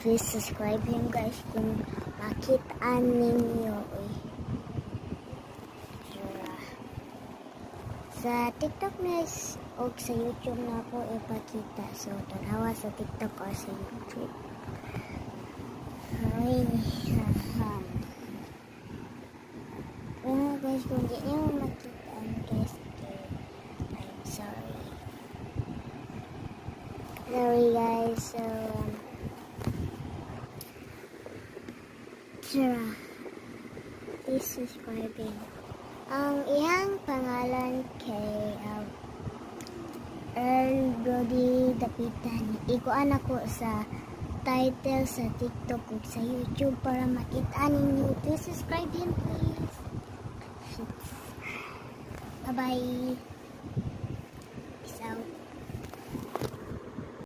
please subscribe him guys kung makitaan ninyo. Sa TikTok na o sa YouTube na po ipakita. So, tanawa sa TikTok o sa YouTube. Ay, guys, kung di nyo makitaan guys, I'm sorry. Sorry guys, so, please subscribing. Ang iyang pangalan kay Earl Brody Dapitan. Ikuan ako sa title sa TikTok ug sa YouTube para makita ninyo. Please subscribe him please. Bye bye.